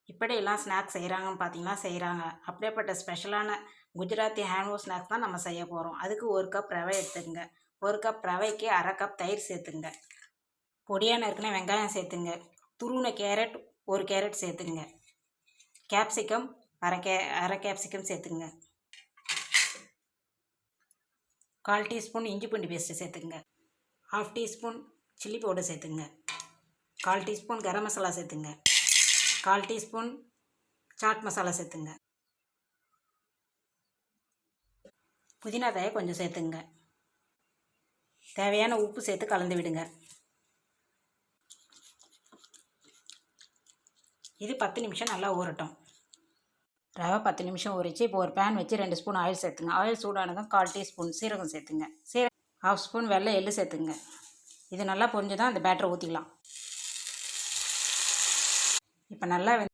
இப்படியெல்லாம் ஸ்நாக்ஸ் செய்கிறாங்கன்னு பார்த்தீங்கன்னா செய்கிறாங்க. அப்படியேப்பட்ட ஸ்பெஷலான குஜராத்தி ஹேண்ட்மேட் ஸ்நாக்ஸ் தான் நம்ம செய்ய போகிறோம். அதுக்கு 1 கப் ரவை எடுத்துக்கங்க. 1 கப் ரவைக்கு 1/2 கப் தயிர் சேர்த்துங்க. பொடியாக நறுக்கின வெங்காயம் சேர்த்துங்க. துருவின கேரட் 1 கேரட் சேர்த்துங்க. கேப்சிகம் அரை கேப்சிகம் சேர்த்துங்க. 1/4 டீஸ்பூன் இஞ்சி பூண்டு பேஸ்ட்டு சேர்த்துங்க. 1/2 டீஸ்பூன் சில்லி பவுடர் சேர்த்துங்க. 1/4 டீஸ்பூன் கரம் மசாலா சேர்த்துங்க. 1/4 டீஸ்பூன் சாட் மசாலா சேர்த்துங்க. புதினா தழை கொஞ்சம் சேர்த்துங்க. தேவையான உப்பு சேர்த்து கலந்து விடுங்க. இது 10 நிமிஷம் நல்லா ஊறட்டும். ரவை 10 நிமிஷம் ஊறிச்சு. இப்போ ஒரு பேன் வச்சு 2 ஸ்பூன் ஆயில் சேர்த்துங்க. ஆயில் சூடானதும் 1/4 டீஸ்பூன் சீரகம் சேர்த்துங்க. 1/2 ஸ்பூன் வெள்ளை எள்ளு சேர்த்துங்க. இது நல்லா பொரிஞ்சு தான் அந்த பேட்டரை ஊற்றிக்கலாம். இப்போ நல்லா